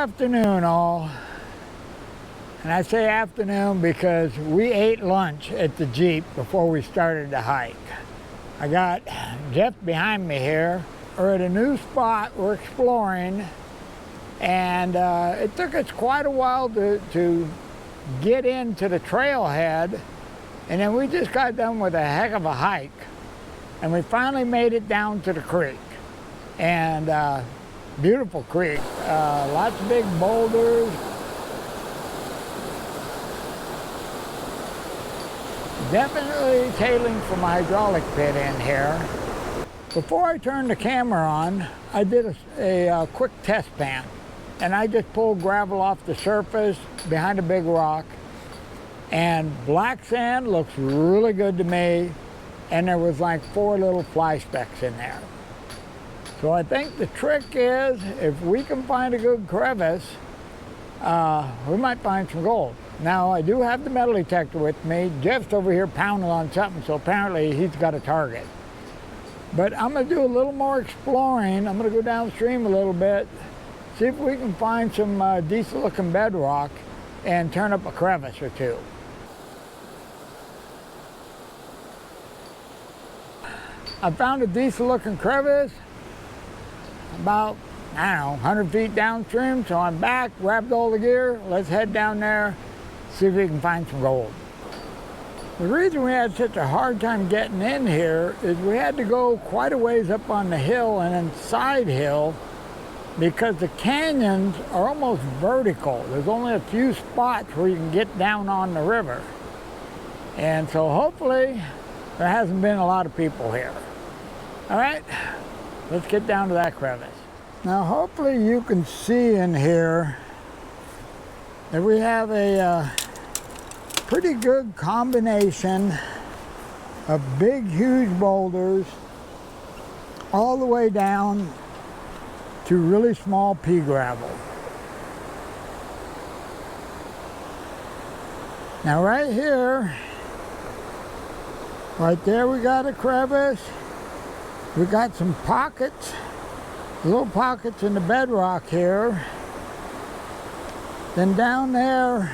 afternoon all, and I say afternoon because we ate lunch at the Jeep before we started the hike. I got Jeff behind me here. We're at a new spot we're exploring, and it took us quite a while to get into the trailhead, and then we just got done with a heck of a hike, and we finally made it down to the creek. And beautiful creek, lots of big boulders. Definitely tailing from a hydraulic pit in here. Before I turned the camera on, I did a quick test pan, and I just pulled gravel off the surface behind a big rock, and black sand looks really good to me, and there was like 4 little fly specks in there. So I think the trick is, if we can find a good crevice, we might find some gold. Now, I do have the metal detector with me. Jeff's over here pounding on something, so apparently he's got a target. But I'm gonna do a little more exploring. I'm gonna go downstream a little bit, see if we can find some decent looking bedrock and turn up a crevice or two. I found a decent looking crevice about, I don't know, 100 feet downstream, so I'm back, grabbed all the gear. Let's head down there, see if we can find some gold. The reason we had such a hard time getting in here is we had to go quite a ways up on the hill and then side hill, because the canyons are almost vertical. There's only a few spots where you can get down on the river. And so hopefully there hasn't been a lot of people here. All right, let's get down to that crevice. Now hopefully you can see in here that we have a pretty good combination of big, huge boulders all the way down to really small pea gravel. Now right here, right there we got a crevice. We got some pockets, little pockets in the bedrock here. Then down there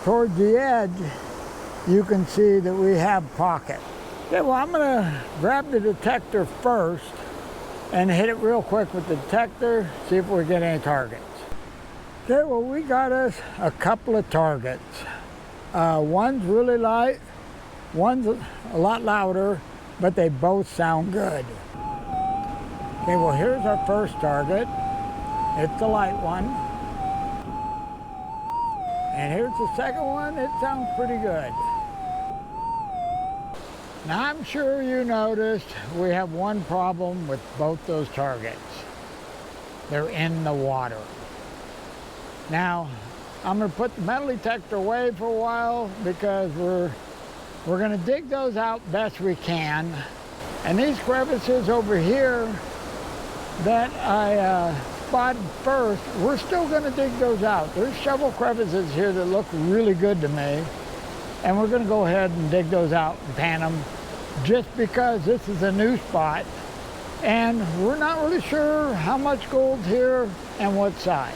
towards the edge, you can see that we have pockets. Okay, well, I'm gonna grab the detector first and hit it real quick with the detector, see if we get any targets. Okay, well, we got us a couple of targets. One's really light, one's a lot louder, but they both sound good. Okay, well, here's our first target. It's the light one. And here's the second one. It sounds pretty good. Now, I'm sure you noticed we have one problem with both those targets. They're in the water. Now, I'm gonna put the metal detector away for a while because we're gonna dig those out best we can. And these crevices over here that I spotted first, we're still gonna dig those out. There's several crevices here that look really good to me, and we're gonna go ahead and dig those out and pan them, just because this is a new spot and we're not really sure how much gold's here and what size.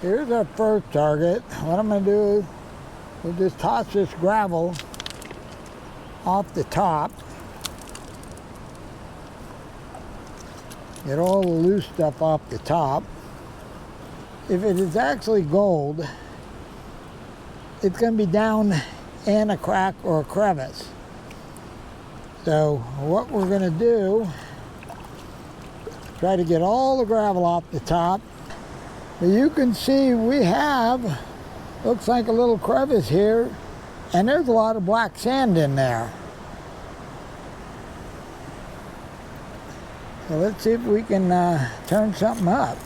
Here's our first target. What I'm gonna do is we'll just toss this gravel off the top. Get all the loose stuff off the top. If it is actually gold, it's going to be down in a crack or a crevice. So what we're going to do, try to get all the gravel off the top. But you can see we have, looks like a little crevice here, and there's a lot of black sand in there. So let's see if we can turn something up.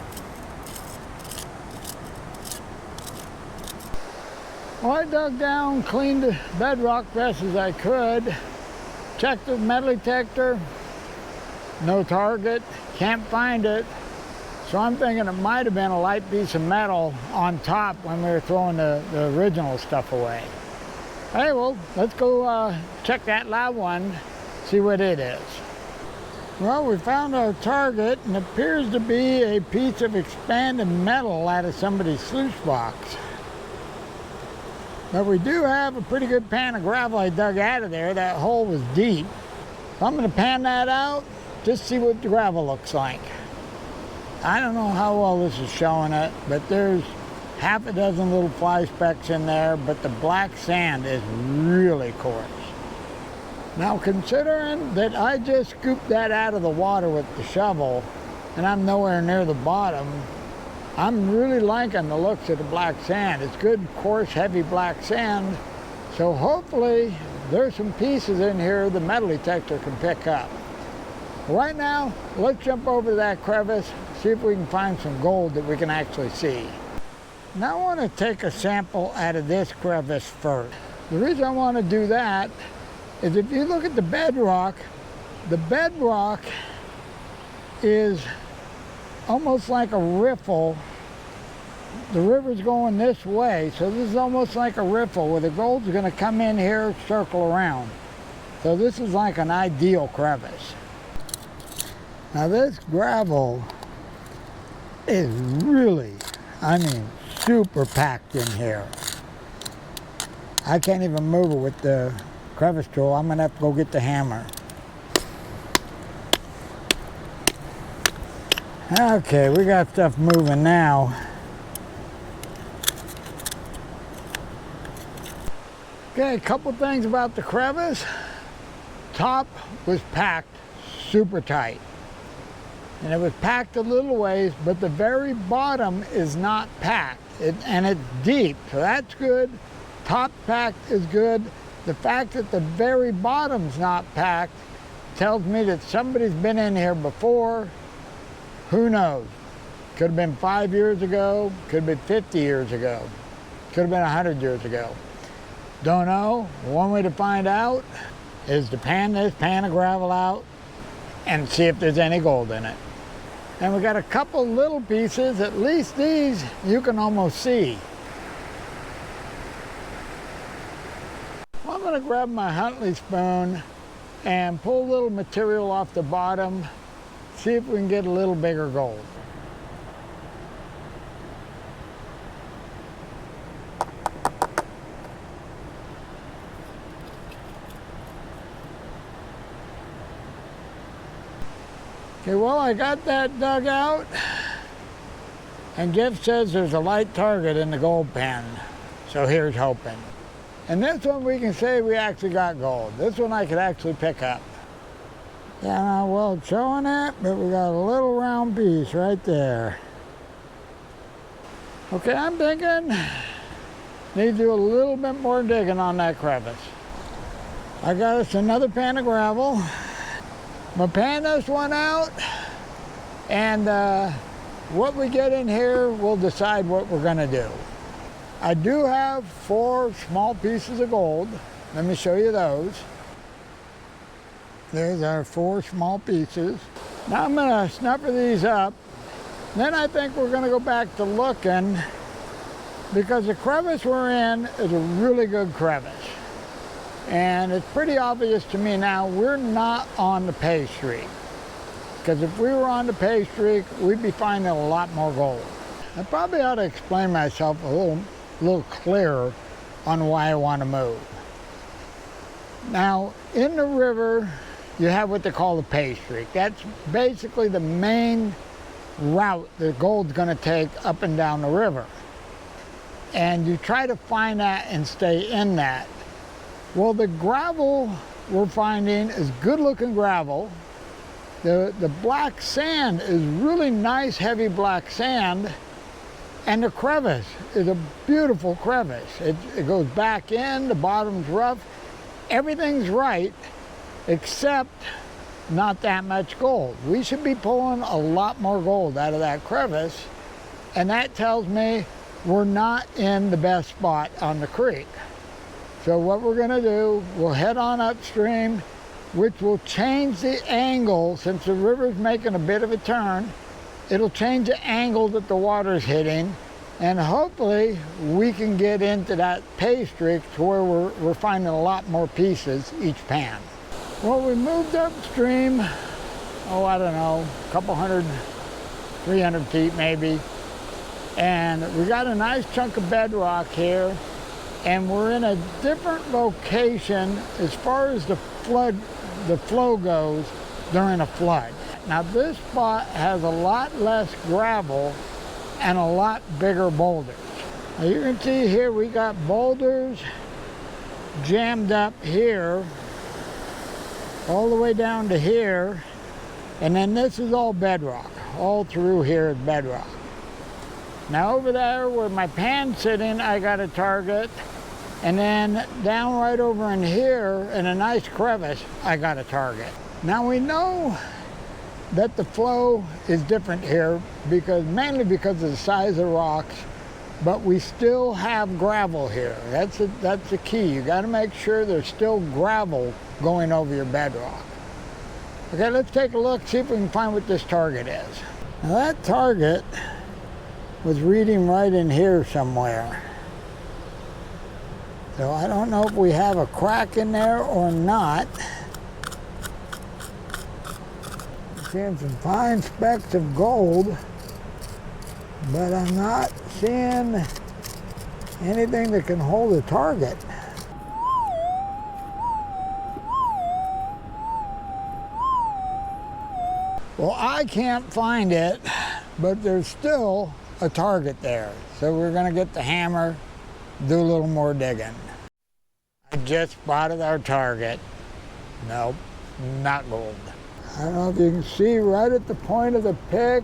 Well, I dug down, cleaned the bedrock best as I could, checked the metal detector, no target, can't find it. So I'm thinking it might have been a light piece of metal on top when we were throwing the original stuff away. Hey, well, let's go check that loud one, see what it is. Well, we found our target, and it appears to be a piece of expanded metal out of somebody's sluice box. But we do have a pretty good pan of gravel I dug out of there. That hole was deep. So I'm going to pan that out, just see what the gravel looks like. I don't know how well this is showing it, but there's half a dozen little fly specks in there, but the black sand is really coarse. Now, considering that I just scooped that out of the water with the shovel, and I'm nowhere near the bottom, I'm really liking the looks of the black sand. It's good, coarse, heavy black sand. So hopefully there's some pieces in here the metal detector can pick up. Right now, let's jump over to that crevice, see if we can find some gold that we can actually see. Now I want to take a sample out of this crevice first. The reason I want to do that is if you look at the bedrock is almost like a riffle. The river's going this way, so this is almost like a riffle where the gold's going to come in here, circle around. So this is like an ideal crevice. Now this gravel is really, I mean, super packed in here. I can't even move it with the crevice tool. I'm going to have to go get the hammer. Okay, we got stuff moving now. Okay, a couple things about the crevice. Top was packed super tight. And it was packed a little ways, but the very bottom is not packed. And it's deep, so that's good. Top packed is good. The fact that the very bottom's not packed tells me that somebody's been in here before. Who knows? Could have been 5 years ago, could have been 50 years ago, could have been 100 years ago. Don't know. One way to find out is to pan this pan of gravel out and see if there's any gold in it. And we got a couple little pieces, at least these you can almost see. Well, I'm going to grab my Huntley spoon and pull a little material off the bottom, see if we can get a little bigger gold. Okay, well, I got that dug out, and Jeff says there's a light target in the gold pan, so here's hoping. And this one we can say we actually got gold. This one I could actually pick up. Yeah, not well showing it, but we got a little round piece right there. Okay, I'm thinking need to do a little bit more digging on that crevice. I got us another pan of gravel. We'll pan this one out, and what we get in here, we'll decide what we're going to do. I do have 4 small pieces of gold. Let me show you those. There's our 4 small pieces. Now I'm going to snuffer these up. Then I think we're going to go back to looking, because the crevice we're in is a really good crevice. And it's pretty obvious to me now we're not on the pay streak. Because if we were on the pay streak, we'd be finding a lot more gold. I probably ought to explain myself a little clearer on why I want to move. Now, in the river, you have what they call the pay streak. That's basically the main route the gold's going to take up and down the river. And you try to find that and stay in that. Well, the gravel we're finding is good looking gravel. The black sand is really nice, heavy black sand. And the crevice is a beautiful crevice. It goes back in, the bottom's rough. Everything's right, except not that much gold. We should be pulling a lot more gold out of that crevice. And that tells me we're not in the best spot on the creek. So what we're going to do, we'll head on upstream, which will change the angle. Since the river's making a bit of a turn, it'll change the angle that the water's hitting, and hopefully we can get into that pay streak to where we're finding a lot more pieces each pan. Well, we moved upstream oh, I don't know, a couple hundred, 300 feet maybe. And we got a nice chunk of bedrock here, and we're in a different location as far as the flow goes during a flood. Now this spot has a lot less gravel and a lot bigger boulders. Now you can see here we got boulders jammed up here all the way down to here, and then this is all bedrock. All through here is bedrock. Now over there where my pan's sitting, I got a target, and then down right over in here in a nice crevice, I got a target. Now we know that the flow is different here mainly because of the size of the rocks, but we still have gravel here. That's the key. You got to make sure there's still gravel going over your bedrock. Okay, let's take a look, see if we can find what this target is. Now that target was reading right in here somewhere. So I don't know if we have a crack in there or not. Seeing some fine specks of gold, but I'm not seeing anything that can hold a target. Well, I can't find it, but there's still a target there. So we're gonna get the hammer, do a little more digging. I just spotted our target. Nope, not gold. I don't know if you can see right at the point of the pick,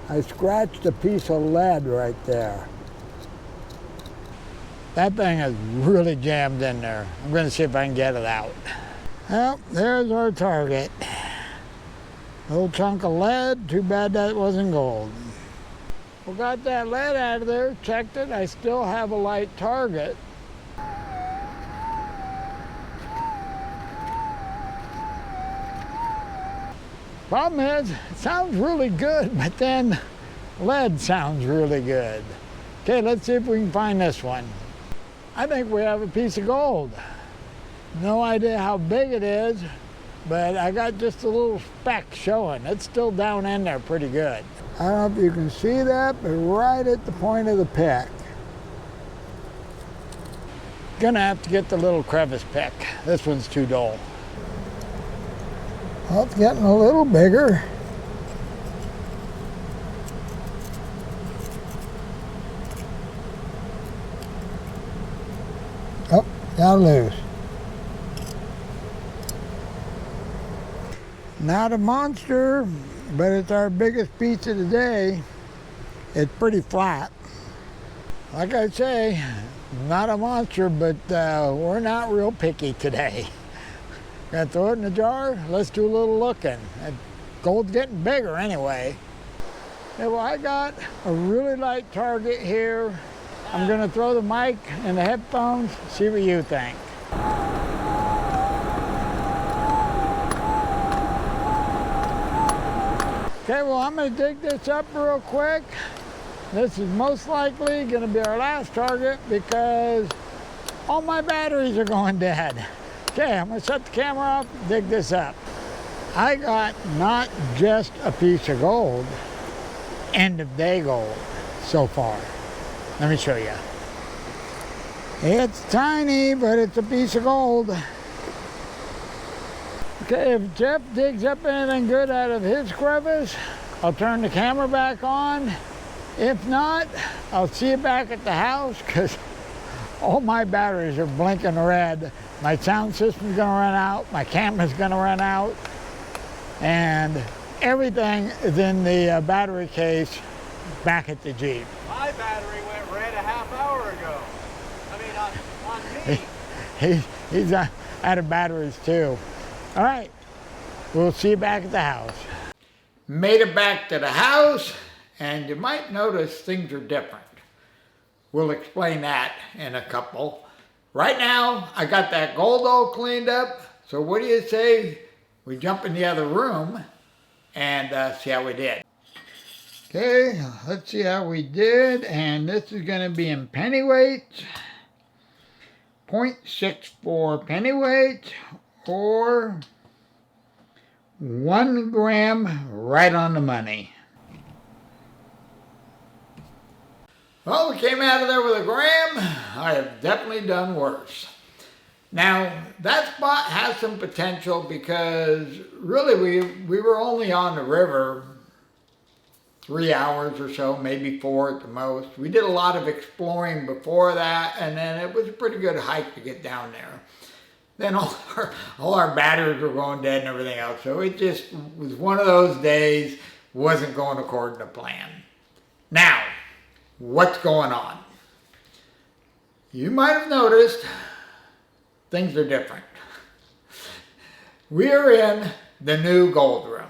I scratched a piece of lead right there. That thing is really jammed in there. I'm gonna see if I can get it out. Well, there's our target. Little chunk of lead, too bad that wasn't gold. We got that lead out of there, checked it, I still have a light target. Problem is, it sounds really good, but then lead sounds really good. Okay, let's see if we can find this one. I think we have a piece of gold. No idea how big it is, but I got just a little speck showing. It's still down in there pretty good. I don't know if you can see that, but right at the point of the pick. Gonna have to get the little crevice pick. This one's too dull. Well, it's getting a little bigger. Oh, got loose. Not a monster, but it's our biggest piece of the day. It's pretty flat. Like I say, not a monster, but we're not real picky today. Gonna throw it in the jar, let's do a little looking. Gold's getting bigger anyway. Okay, well, I got a really light target here. I'm gonna throw the mic and the headphones, see what you think. Okay, well, I'm gonna dig this up real quick. This is most likely gonna be our last target because all my batteries are going dead. Okay, I'm gonna shut the camera off, dig this up. I got not just a piece of gold, end of day gold so far. Let me show you. It's tiny, but it's a piece of gold. Okay, if Jeff digs up anything good out of his crevice, I'll turn the camera back on. If not, I'll see you back at the house because all my batteries are blinking red. My sound system's gonna run out, my camera's gonna run out, and everything is in the battery case back at the Jeep. My battery went red a half hour ago. I mean, on me. He's out of batteries too. All right, we'll see you back at the house. Made it back to the house, and you might notice things are different. We'll explain that in a couple. Right now, I got that gold all cleaned up, so what do you say we jump in the other room and see how we did. Okay, let's see how we did, and this is going to be in pennyweights. 0.64 pennyweight or 1 gram right on the money. Well, we came out of there with 1 gram. I have definitely done worse. Now, that spot has some potential because really we were only on the river 3 hours or so, maybe 4 at the most. We did a lot of exploring before that, and then it was a pretty good hike to get down there. Then all our batteries were going dead and everything else, so it just was one of those days, wasn't going according to plan. Now, what's going on? You might have noticed things are different. We are in the new gold room.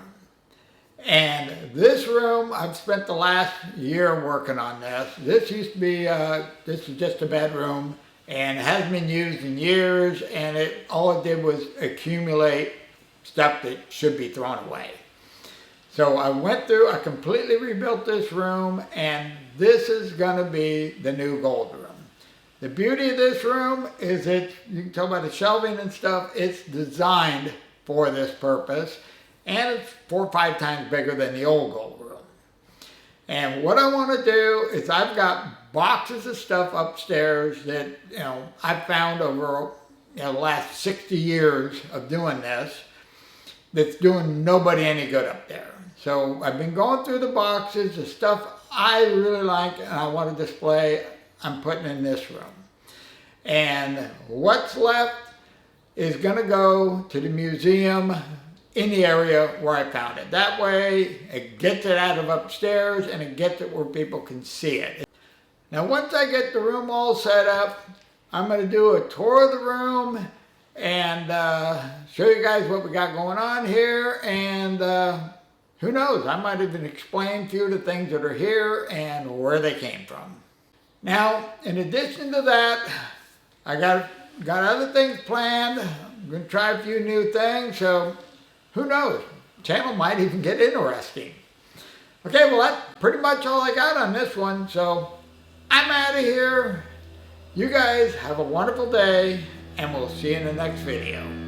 And this room, I've spent the last year working on this. This used to be, this is just a bedroom, and it hasn't been used in years, and all it did was accumulate stuff that should be thrown away. So I went through, I completely rebuilt this room, and this is gonna be the new gold room. The beauty of this room is you can tell by the shelving and stuff, it's designed for this purpose. And it's 4 or 5 times bigger than the old gold room. And what I want to do is I've got boxes of stuff upstairs that I've found over the last 60 years of doing this that's doing nobody any good up there. So I've been going through the boxes, the stuff I really like and I want to display, I'm putting in this room. And what's left is going to go to the museum in the area where I found it. That way, it gets it out of upstairs and it gets it where people can see it. Now, once I get the room all set up, I'm going to do a tour of the room and show you guys what we got going on here. And who knows, I might even explain a few of the things that are here and where they came from. Now, in addition to that, I got other things planned. I'm going to try a few new things, so who knows? The channel might even get interesting. Okay, well that's pretty much all I got on this one, so I'm out of here. You guys have a wonderful day, and we'll see you in the next video.